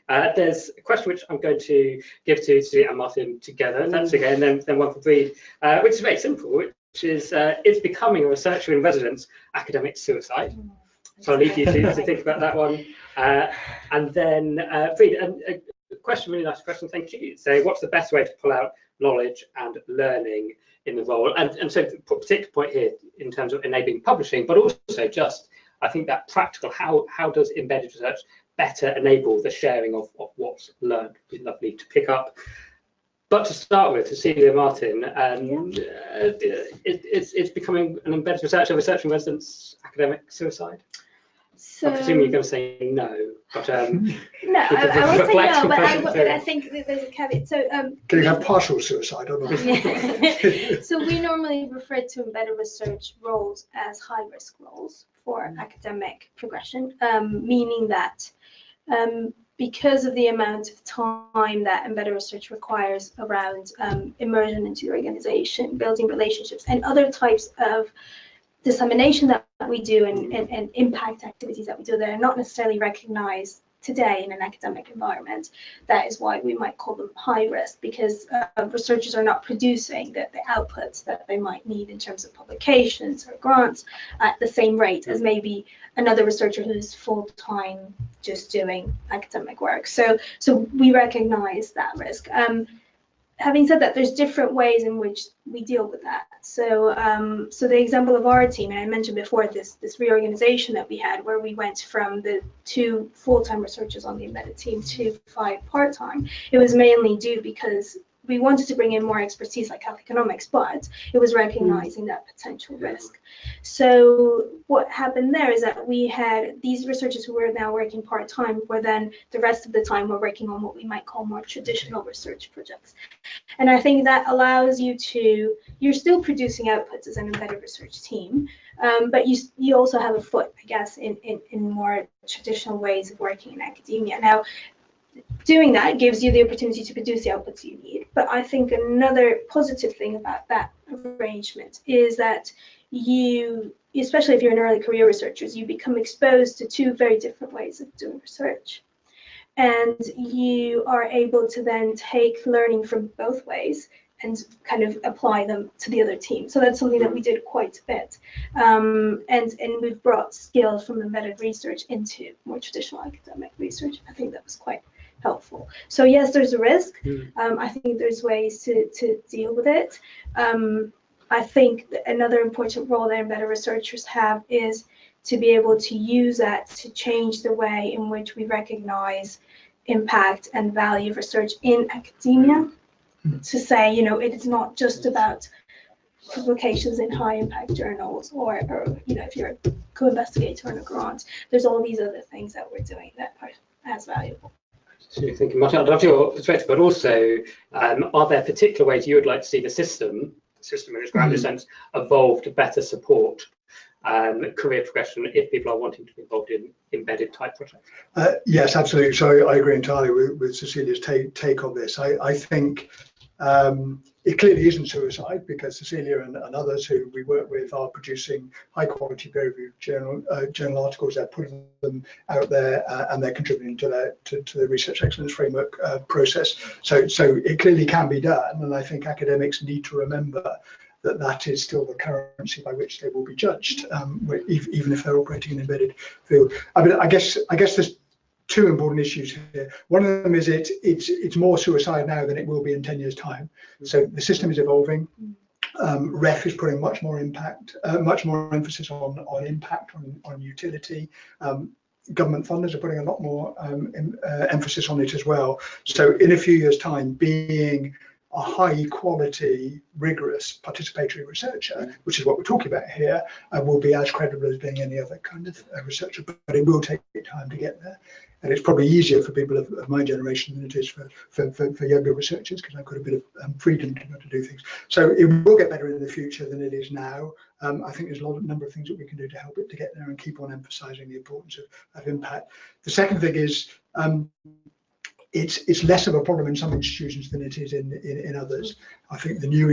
There's a question which I'm going to give to Celia and Martin together, that's okay, and then one for Breed, which is very simple, which is becoming a researcher in residence academic suicide? So I'll leave you to think about that one. And then Breed, a question, really nice question, thank you. So what's the best way to pull out knowledge and learning in the role? And so put a particular point here in terms of enabling publishing, but also just I think that practical, how does embedded research better enable the sharing of what's learned? It'd be lovely to pick up. But to start with, Cecilia, Martin, it's becoming an embedded researcher in residence academic suicide? So, I'm presuming you're going to say no, but no, I would say no, but I think there's a caveat. So can you have partial suicide or not? So we normally refer to embedded research roles as high-risk roles for academic progression, meaning that because of the amount of time that embedded research requires around immersion into the organization, building relationships, and other types of dissemination that we do and impact activities that we do that are not necessarily recognized today in an academic environment. That is why we might call them high risk, because researchers are not producing the outputs that they might need in terms of publications or grants at the same rate as maybe another researcher who's full-time just doing academic work. So we recognize that risk. Having said that, there's different ways in which we deal with that. So the example of our team, and I mentioned before this reorganization that we had, where we went from the 2 full-time researchers on the embedded team to 5 part-time. It was mainly due because we wanted to bring in more expertise like health economics, but it was recognizing that potential risk. So what happened there is that we had these researchers who were now working part-time, where then the rest of the time we're working on what we might call more traditional research projects. And I think that allows you to, you're still producing outputs as an embedded research team, but you also have a foot, I guess, in more traditional ways of working in academia. Now, doing that gives you the opportunity to produce the outputs you need. But I think another positive thing about that arrangement is that you, especially if you're an early career researcher, you become exposed to 2 very different ways of doing research. And you are able to then take learning from both ways and kind of apply them to the other team. So that's something that we did quite a bit. And we've brought skills from embedded research into more traditional academic research. I think that was quite helpful. So yes, there's a risk. I think there's ways to deal with it. I think that another important role that embedded researchers have is to be able to use that to change the way in which we recognize impact and value of research in academia. To say, you know, it is not just about publications in high impact journals or you know, if you're a co-investigator on a grant, there's all these other things that we're doing that are as valuable. So thank you, Martin. I'd love your perspective, but also, are there particular ways you would like to see the system in its grander sense, evolve to better support career progression if people are wanting to be involved in embedded type projects? Yes, absolutely. So I agree entirely with Cecilia's take on this. I think it clearly isn't suicide, because Cecilia and others who we work with are producing high quality peer-reviewed journal articles. They're putting them out there and they're contributing to the Research Excellence Framework process. So it clearly can be done, and I think academics need to remember that is still the currency by which they will be judged, even if they're operating in an embedded field. I mean, I guess there's 2 important issues here. One of them is it's more suicide now than it will be in 10 years' time. So the system is evolving. REF is putting much more emphasis on impact, on utility. Government funders are putting a lot more emphasis on it as well. So in a few years' time, being a high quality, rigorous participatory researcher, which is what we're talking about here, will be as credible as being any other kind of researcher, but it will take time to get there. And it's probably easier for people of my generation than it is for younger researchers, because I've got a bit of freedom to be able to do things. So it will get better in the future than it is now. I think there's a number of things that we can do to help it to get there and keep on emphasising the importance of impact. The second thing is it's less of a problem in some institutions than it is in others. I think the new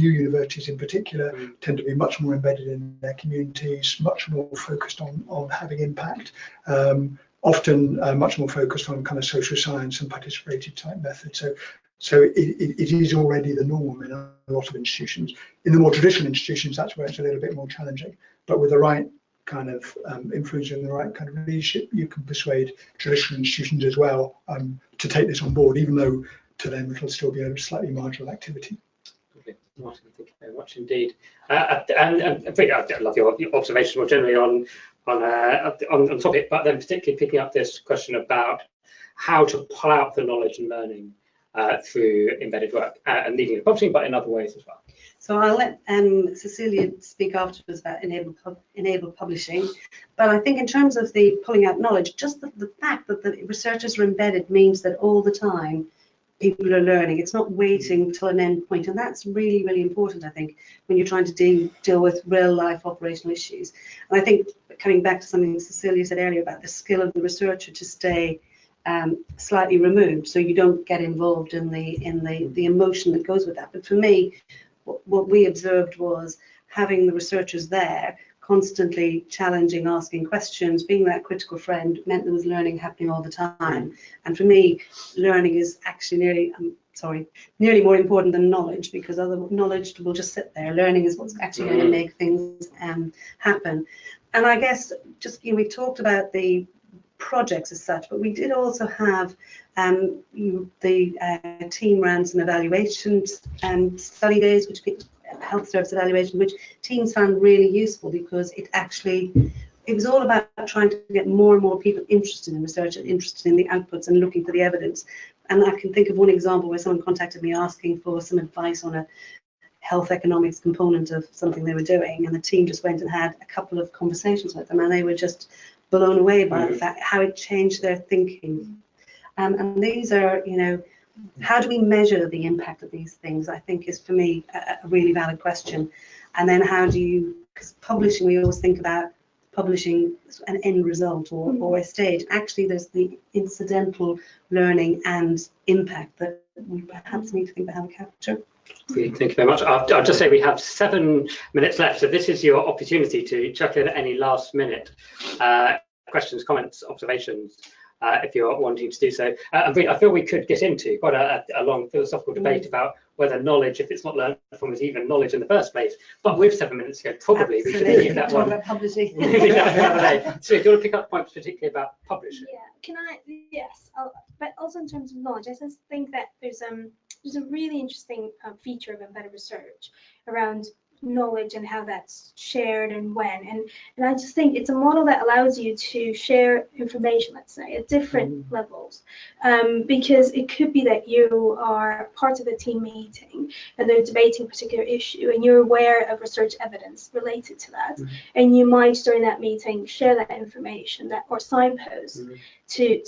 universities in particular tend to be much more embedded in their communities, much more focused on having impact. Often much more focused on kind of social science and participative type methods. So it is already the norm in a lot of institutions. In the more traditional institutions, that's where it's a little bit more challenging. But with the right kind of influence and the right kind of leadership, you can persuade traditional institutions as well to take this on board, even though to them it'll still be a slightly marginal activity. Okay. Martin, thank you very much indeed. And I think I love your observations more generally on the topic, but then particularly picking up this question about how to pull out the knowledge and learning through embedded work and leading to publishing, but in other ways as well. So I'll let Cecilia speak afterwards about enabled publishing. But I think in terms of the pulling out knowledge, just the fact that the researchers are embedded means that all the time people are learning. It's not waiting till an end point, and that's really, really important, I think, when you're trying to deal with real life operational issues. And I think, coming back to something Cecilia said earlier about the skill of the researcher to stay slightly removed, so you don't get involved in the emotion that goes with that. But for me, what we observed was having the researchers there, constantly challenging, asking questions, being that critical friend, meant there was learning happening all the time. And for me, learning is actually nearly more important than knowledge, because other knowledge will just sit there. Learning is what's actually going to make things happen. And I guess we talked about the projects as such, but we did also have the team ran some evaluations and study days, which health service evaluation, which teams found really useful, because it was all about trying to get more and more people interested in research and interested in the outputs and looking for the evidence. And I can think of one example where someone contacted me asking for some advice on a health economics component of something they were doing, and the team just went and had a couple of conversations with them, and they were just blown away by the fact how it changed their thinking. And these are, how do we measure the impact of these things, I think, is for me a really valid question. And then how do you, because publishing, we always think about publishing an end result or a stage. Actually, there's the incidental learning and impact that we perhaps need to think about how to capture. Thank you very much. I'll just say we have 7 minutes left, so this is your opportunity to chuck in any last minute questions, comments, observations, if you're wanting to do so. I feel we could get into quite a long philosophical debate about whether knowledge, if it's not learned from, is even knowledge in the first place. But with 7 minutes to go, probably we should leave that one. About publishing. So do you want to pick up points particularly about publishing? Yeah, can I? Yes, but also in terms of knowledge, I just think that there's a really interesting feature of embedded research around knowledge and how that's shared and when, and I just think it's a model that allows you to share information, let's say, at different levels, because it could be that you are part of a team meeting and they're debating a particular issue and you're aware of research evidence related to that, and you might during that meeting share that information or signpost to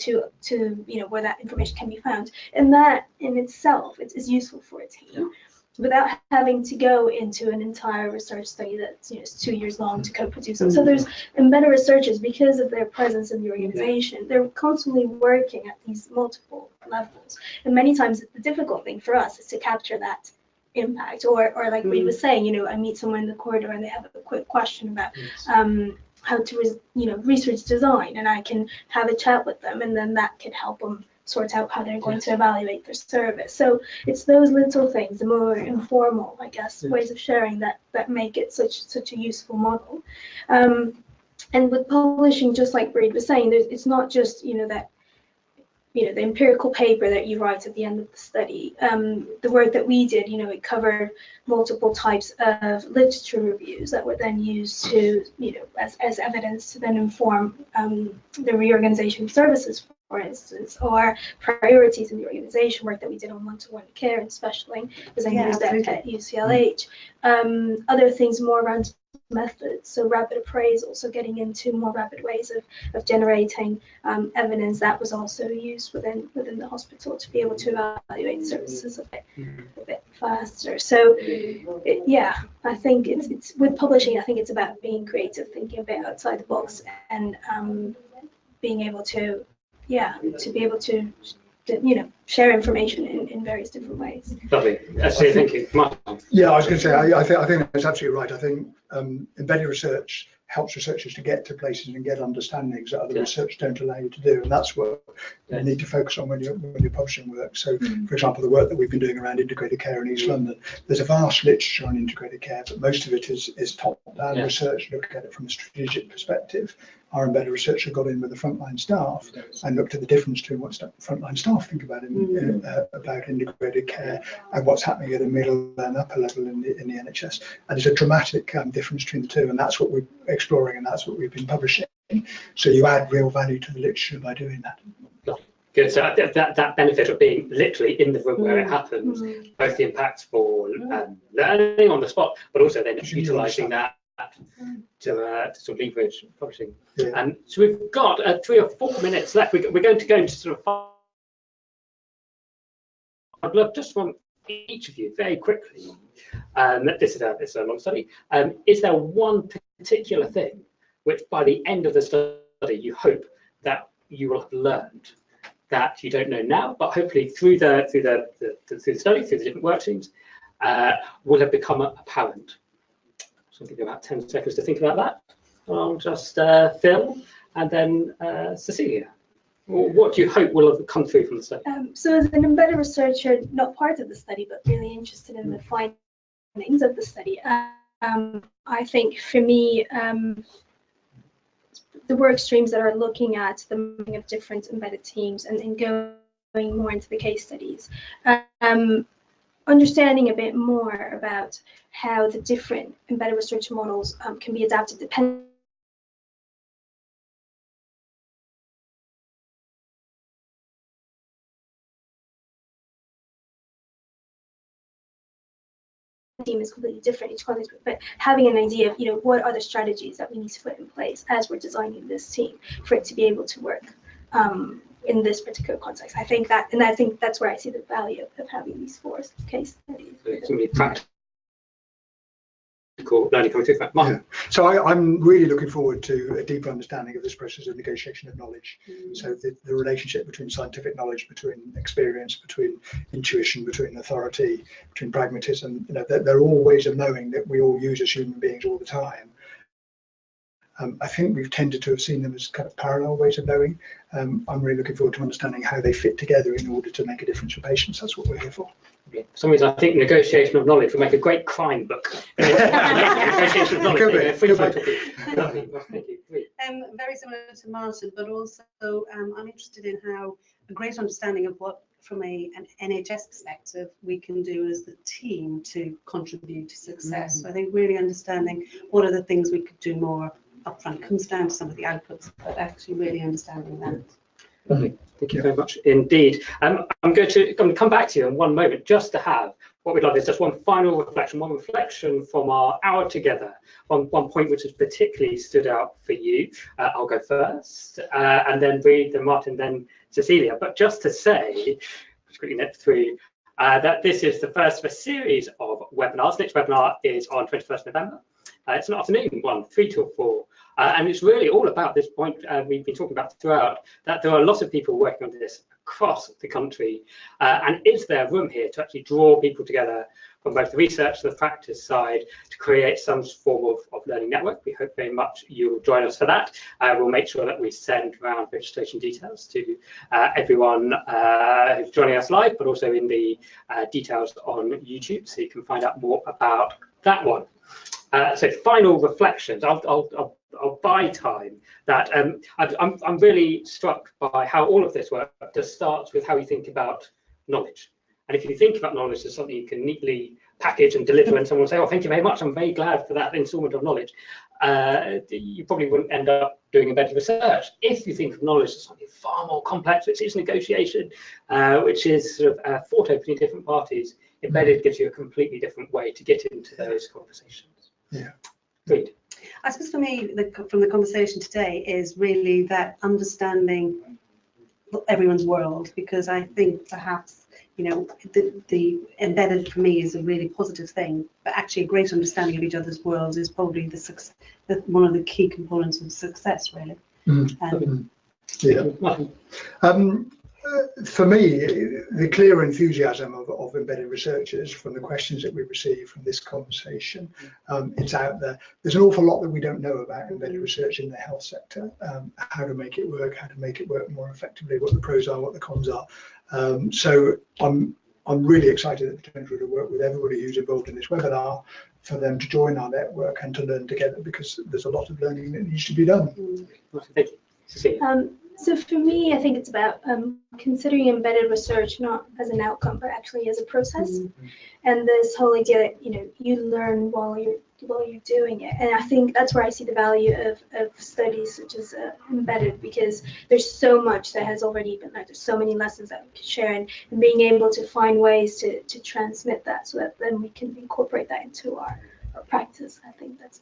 where that information can be found, and that in itself is useful for a team. Without having to go into an entire research study that's 2 years long to co-produce it. So there's embedded researchers, because of their presence in the organization, they're constantly working at these multiple levels. And many times the difficult thing for us is to capture that impact, or like Reid was saying, I meet someone in the corridor and they have a quick question about how to research design, and I can have a chat with them, and then that can help them sort out how they're going to evaluate their service. So it's those little things, the more informal, I guess, ways of sharing that make it such a useful model. And with publishing, just like Reid was saying, it's not just that the empirical paper that you write at the end of the study. The work that we did, it covered multiple types of literature reviews that were then used to, as evidence to then inform the reorganization of services, for instance, or priorities in the organization, work that we did on one-to-one care and specialing, as I used at UCLH. Other things more around methods, so rapid appraisal, so getting into more rapid ways of generating evidence that was also used within the hospital to be able to evaluate services a bit faster. So I think it's with publishing, I think it's about being creative, thinking a bit outside the box, and being able to be able to share information in various different ways. Lovely. Thank you. Martin. Yeah, I was going to say, I think that's absolutely right. I think embedded research helps researchers to get to places and get understandings that other research don't allow you to do, and that's what you need to focus on when you're publishing work. So, for example, the work that we've been doing around integrated care in East London, there's a vast literature on integrated care, but most of it is top-down research, looking at it from a strategic perspective. Our embedded researcher got in with the frontline staff and looked at the difference between what frontline staff think about about integrated care and what's happening at a middle and upper level in the NHS. And there's a dramatic difference between the two, and that's what we're exploring, and that's what we've been publishing. So you add real value to the literature by doing that. Good. So that benefit of being literally in the room where it happens, both the impacts for learning on the spot, but also then utilising that to sort of leverage publishing. And so we've got 3 or 4 minutes left. We're going to go into sort of I'd love just from each of you very quickly, this is a long study, is there one particular thing which by the end of the study you hope that you will have learned that you don't know now, but hopefully through the study, through the different work streams, will have become apparent? So I'll give you about 10 seconds to think about that. I'll just Phil and then Cecilia. What do you hope will have come through from the study? So as an embedded researcher, not part of the study, but really interested in the findings of the study, I think for me, the work streams that are looking at the mapping of different embedded teams and going more into the case studies, understanding a bit more about how the different embedded research models can be adapted depending team is completely different each context, but having an idea of, what are the strategies that we need to put in place as we're designing this team for it to be able to work in this particular context. I think that's where I see the value of having these 4 case studies. So it's really practical learning coming through that. Yeah. So I'm really looking forward to a deeper understanding of this process of negotiation of knowledge. So the relationship between scientific knowledge, between experience, between intuition, between authority, between pragmatism, they're all ways of knowing that we all use as human beings all the time. I think we've tended to have seen them as kind of parallel ways of knowing. I'm really looking forward to understanding how they fit together in order to make a difference for patients. That's what we're here for. For some reason, I think negotiation of knowledge will make a great crime book. Negotiation of knowledge. Thank you. Very similar to Martin, but also I'm interested in how a great understanding of what, from an NHS perspective, we can do as the team to contribute to success. So I think really understanding what are the things we could do more upfront comes down to some of the outputs, but actually really understanding that. Lovely. Thank you very much indeed. I'm going to come back to you in one moment just to have what we'd love is just one final reflection, one reflection from our hour together, one point which has particularly stood out for you. I'll go first, and then Reid, then Martin, then Cecilia. But just to say, just quickly nip through, that this is the first of a series of webinars. Next webinar is on 21st November. It's an afternoon one, 3 till 4. And it's really all about this point we've been talking about throughout, that there are lots of people working on this across the country. And is there room here to actually draw people together from both the research and the practice side to create some form of learning network? We hope very much you'll join us for that. We'll make sure that we send around registration details to everyone who's joining us live, but also in the details on YouTube, so you can find out more about that one. So final reflections. I'll buy time. That I'm really struck by how all of this work just starts with how you think about knowledge. And if you think about knowledge as something you can neatly package and deliver, and someone will say, "Oh, thank you very much. I'm very glad for that installment of knowledge," you probably wouldn't end up doing embedded research. If you think of knowledge as something far more complex, which is negotiation, which is sort of fought between different parties, embedded gives you a completely different way to get into those conversations. Yeah. Reid. I suppose for me, from the conversation today, is really that understanding everyone's world, because I think perhaps, the embedded for me is a really positive thing, but actually a great understanding of each other's worlds is probably one of the key components of success, really. For me, the clear enthusiasm of embedded researchers from the questions that we receive from this conversation, it's out there. There's an awful lot that we don't know about embedded research in the health sector, how to make it work more effectively, what the pros are, what the cons are. So I'm really excited at the potential to work with everybody who's involved in this webinar, for them to join our network and to learn together, because there's a lot of learning that needs to be done. Thank you. Cecilia. So for me, I think it's about considering embedded research not as an outcome, but actually as a process. And this whole idea that you learn while you're doing it. And I think that's where I see the value of studies such as embedded, because there's so much that has already been learned. There's so many lessons that we can share, and being able to find ways to transmit that, so that then we can incorporate that into our practice. I think that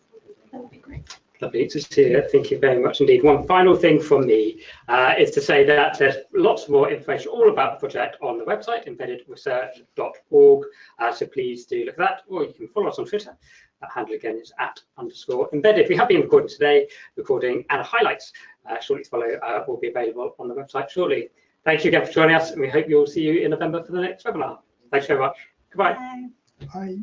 would be great. Lovely, Cecilia, thank you very much indeed. One final thing from me is to say that there's lots more information all about the project on the website, embeddedresearch.org, so please do look at that, or you can follow us on Twitter. That handle again is @_embedded. We have been recording today, and highlights shortly to follow will be available on the website shortly. Thank you again for joining us, and we hope you'll see you in November for the next webinar. Thanks very much. Goodbye. Bye. Bye.